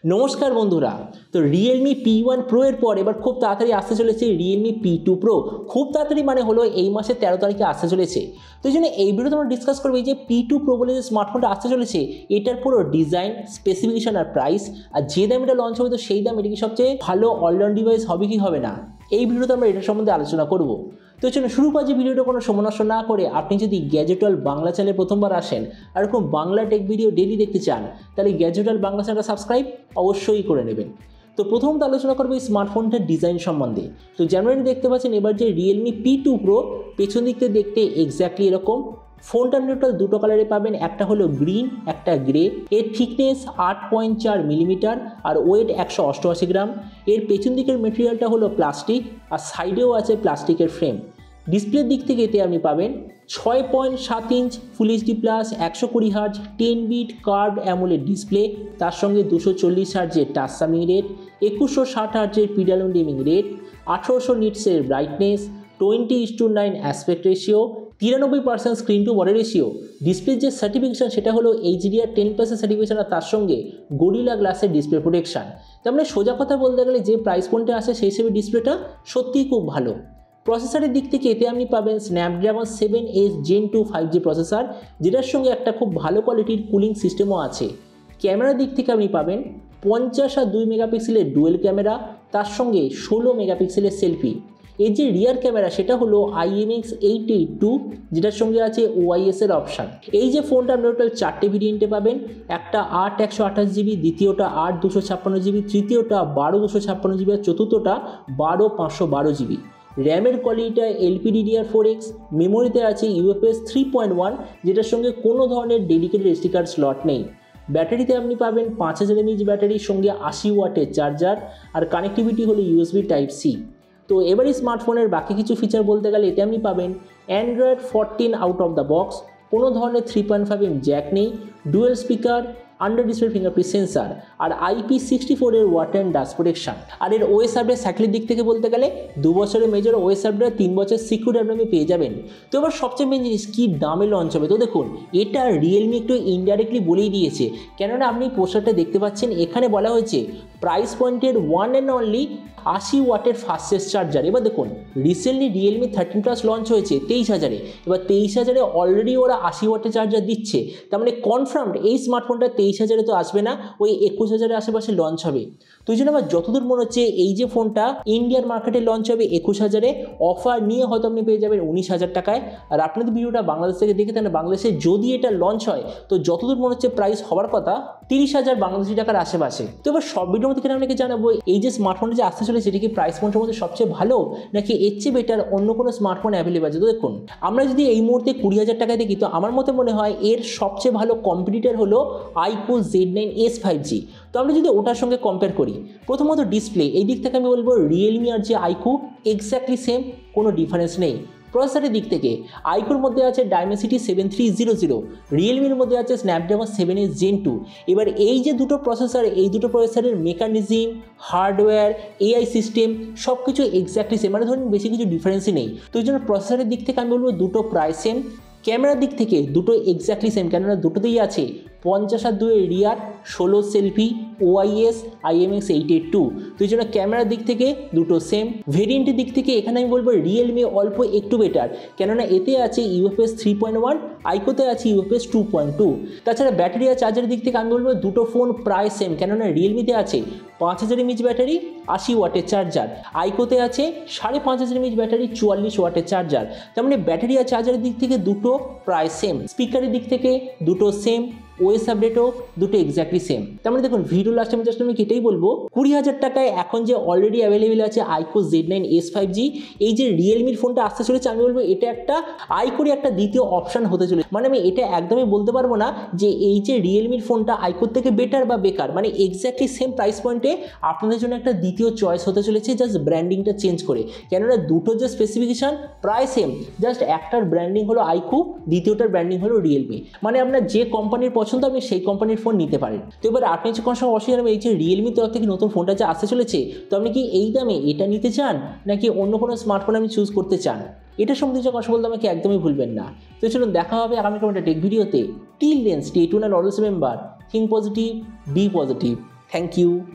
নমস্কার বন্ধুরা। তো Realme P1 Pro এর পর এবার খুব তাড়াতাড়ি আসতে চলেছে Realme P2 Pro। খুব তাড়াতাড়ি মানে হলো এই মাসের 13 তারিখে আসতে চলেছে। তো এই জন্য এই ভিডিওতে আমরা ডিসকাস করব এই যে P2 Pro বলে যে স্মার্টফোনটা আসতে চলেছে এটার পুরো ডিজাইন, স্পেসিফিকেশন আর প্রাইস, আর যে দাম এটা লঞ্চ হবে তো সেই দাম এটা কি সবচেয়ে ভালো অলরাউন্ড ডিভাইস হবে কি হবে না, এই ভিডিওতে আমরা এটার সম্বন্ধে আলোচনা করব। তো চলুন শুরু করা যে ভিডিওটা কোনো সময় নষ্ট না করে আপনি যদি গ্যাজেটওয়াল বাংলা চ্যানেলে প্রথমবার আসেন আর এরকম বাংলা টেক ভিডিও ডেইলি দেখতে চান তাহলে গ্যাজেটওয়াল বাংলা চ্যানেলটা সাবস্ক্রাইব অবশ্যই করে নেবেন। তো প্রথমত আলোচনা করবো এই স্মার্টফোনটার ডিজাইন সম্বন্ধে। তো যেমন দেখতে পাচ্ছেন এবার যে Realme P2 Pro পেছন দিক থেকে দেখতে এক্স্যাক্টলি এরকম। ফোনটা টোটাল দুটো কালারে পাবেন, একটা হলো গ্রিন একটা গ্রে। এর থিকনেস 8.4 মিলিমিটার আর ওয়েট 188 গ্রাম। এর পেছন দিকের মেটেরিয়ালটা হলো প্লাস্টিক আর সাইডেও আছে প্লাস্টিকের ফ্রেম। ডিসপ্লের দিক থেকে এতে আপনি পাবেন 6.7 inch full HD plus 120 hertz 10 bit curved AMOLED display, তার সঙ্গে 240 হার্জের টাচ সামিং রেট, 2160 হার্জের পিডালন ডিমিং রেট, 1800 নিটসের brightness, 20:9 aspect ratio, 93% screen to body ratio. ডিসপ্লের যে সার্টিফিকেশন সেটা হলো HDR 10+ সার্টিফিকেশন আর তার সঙ্গে গরিলা গ্লাসের ডিসপ্লে প্রোটেকশন। তার মানে সোজা কথা বলতে গেলে যে প্রাইস পয়েন্টে আসে সেই হিসেবে ডিসপ্লেটা সত্যিই খুব ভালো। প্রসেসরের দিক থেকে এতে আপনি পাবেন Snapdragon 7S Gen 2 5G processor, যেটার সঙ্গে একটা খুব ভালো কোয়ালিটির কুলিং সিস্টেমও আছে। ক্যামেরার দিক থেকে আপনি পাবেন 50 আর 2 মেগাপিক্সেলের ডুয়েল ক্যামেরা, তার সঙ্গে 16 মেগাপিক্সেলের সেলফি। এর যে রিয়ার ক্যামেরা সেটা হলো IMX882, যেটার সঙ্গে আছে OIS এর অপশান। এই যে ফোনটা আপনি টোটাল 4টে ভেরিয়েন্টে পাবেন, একটা 8/128GB, দ্বিতীয়টা 8/256GB, তৃতীয়টা 12/256GB আর চতুর্থটা 12/512GB। র্যামের কোয়ালিটিটা LPDDR4X, মেমোরিতে আছে UFS 3.1, যেটার সঙ্গে কোনো ধরনের ডেডিকেটেড SD কার্ড স্লট নেই। ব্যাটারিতে আপনি পাবেন 5000 mAh ব্যাটারির সঙ্গে 80 ওয়াটের চার্জার আর কানেক্টিভিটি হলো USB Type-C। তো এবার এই স্মার্টফোনের বাকি কিছু ফিচার বলতে গেলে এতে আপনি পাবেন Android 14 out of the box, কোনো ধরনের 3.5mm জ্যাক নেই, dual speaker, under display fingerprint sensor আর IP64 এর ওয়াটার অ্যান্ড ডাস্ট প্রোটেকশন। আর এর OS আপডেট সাইকেলের দিক থেকে বলতে গেলে 2 বছরের মেজর OS আপডেট, 3 বছর সিকিউর আপডেট পেয়ে যাবেন। তো এবার সবচেয়ে মেন জিনিস কি দামে লঞ্চ হবে। তো দেখুন এটা Realme একটু ইনডাইরেক্টলি বলেই দিয়েছে, কেননা আপনি পোস্টারটা দেখতে পাচ্ছেন এখানে বলা হয়েছে প্রাইস পয়েন্টের ওয়ান অ্যান্ড অনলি 80 ওয়াটের ফাস্টেস্ট চার্জার। এবার দেখুন রিসেন্টলি Realme 13+ লঞ্চ হয়েছে 23,000-এ, এবার 23,000-এ অলরেডি ওরা 80 ওয়াটের চার্জার দিচ্ছে। তার মানে কনফার্মড এই স্মার্টফোনটা 23,000-এ তো আসবে না, ওই 21,000-এর আশেপাশে লঞ্চ হবে। তো এই জন্য আমার যতদূর মনে হচ্ছে এই যে ফোনটা ইন্ডিয়ার মার্কেটে লঞ্চ হবে 21,000-এ, অফার নিয়ে হয়তো আপনি পেয়ে যাবেন 19,000 টাকায়। আর আপনাদের ভিডিওটা বাংলাদেশ থেকে দেখে থাকেন, বাংলাদেশে যদি এটা লঞ্চ হয় তো যতদূর মনে হচ্ছে প্রাইস হওয়ার কথা 30,000 বাংলাদেশি টাকার আশেপাশে। তো এবার সব ভিডিওর মধ্যে আপনাকে জানাবো এই যে স্মার্টফোনটা যে আসতে চলে সেটা কি প্রাইস পয়েন্টের মধ্যে সবচেয়ে ভালো নাকি এর চেয়ে বেটার অন্য কোনো স্মার্টফোন অ্যাভেলেবল আছে। তো দেখুন আমরা যদি এই মুহূর্তে 20,000 টাকায় দেখি তো আমার মতে মনে হয় এর সবচেয়ে ভালো কম্পিটিটর হলো iQOO Z9s 5G। তো আমরা যদি ওটার সঙ্গে কম্পেয়ার করি, প্রথমত ডিসপ্লে এই দিক থেকে আমি বলবো Realme আর যে iQOO এক্স্যাক্টলি সেম, কোনো ডিফারেন্স নেই। প্রসেসরের দিক থেকে iQOOর মধ্যে আছে Dimensity 7300, Realmeর মধ্যে আছে Snapdragon 7S Gen 2। এবার এই যে দুটো প্রসেসর, এই দুটো প্রসেসরের মেকানিজম, হার্ডওয়্যার, AI সিস্টেম সব কিছু এক্স্যাক্টলি সেম, মানে ধরুন বেশি কিছু ডিফারেন্সই নেই। তো এই জন্য প্রসেসরের দিক থেকে আমি বলবো দুটো প্রায় সেম। ক্যামেরার দিক থেকে দুটো এক্স্যাক্টলি সেম, কেননা দুটোতেই আছে 50 আর 2 রিয়ার, 16 সেলফি, OIS IMX882। তো এই জন্য ক্যামেরার দিক থেকে দুটো সেম। ভেরিয়েন্টের দিক থেকে এখানে আমি বলবো Realme অল্প একটু বেটার, কেননা এতে আছে UFS 3.1, iQOOতে আছে UFS 2.2। তাছাড়া ব্যাটারি আর চার্জারের দিক থেকে আমি বলবো দুটো ফোন প্রায় সেম, কেননা Realmeতে আছে 5000 mAh ব্যাটারি, 80 ওয়াটের চার্জার, iQOOতে আছে 5500 mAh ব্যাটারি, 44 ওয়াটের চার্জার। তার মানে ব্যাটারি আর চার্জারের দিক থেকে দুটো প্রায় সেম। স্পিকারের দিক থেকে দুটো সেম, OS আপডেটও দুটো এক্স্যাক্টলি সেম। তার মানে দেখুন ভিডিও লাস্টে আমি জাস্ট এটাই বলবো 20,000 টাকায় এখন যে অলরেডি অ্যাভেলেবেল আছে iQOO Z9s 5G, এই যে Realme ফোনটা আসতে চলেছে আমি বলবো এটা একটা iQOOর একটা দ্বিতীয় অপশান হতে চলেছে। মানে আমি এটা একদমই বলতে পারবো না যে এই যে Realme ফোনটা iQOOর থেকে বেটার বা বেকার, মানে এক্স্যাক্টলি সেম প্রাইস পয়েন্টে আপনাদের জন্য একটা দ্বিতীয় চয়েস হতে চলেছে, জাস্ট ব্র্যান্ডিংটা চেঞ্জ করে। কেননা দুটো যে স্পেসিফিকেশান প্রায় সেম, জাস্ট একটার ব্র্যান্ডিং হলো iQOO, দ্বিতীয়টার ব্র্যান্ডিং হলো Realme। মানে আপনার যে কোম্পানির পছন্দ আপনি সেই কোম্পানির ফোন নিতে পারেন। তো এবার আপনি যে কোনো সময় অবশ্যই এই যে Realme তরফ থেকে নতুন ফোনটা যে আসতে চলেছে তো আপনি কি এই দামে এটা নিতে চান নাকি অন্য কোনো স্মার্টফোন আপনি চুজ করতে চান, এটা সম্বন্ধে যে কথা বলতে আমাকে একদমই ভুলবেন না। তো চলুন দেখা হবে আগামীকাল একটা টেক ভিডিওতে। Till then stay tuned and always remember, think positive, be positive. Thank you.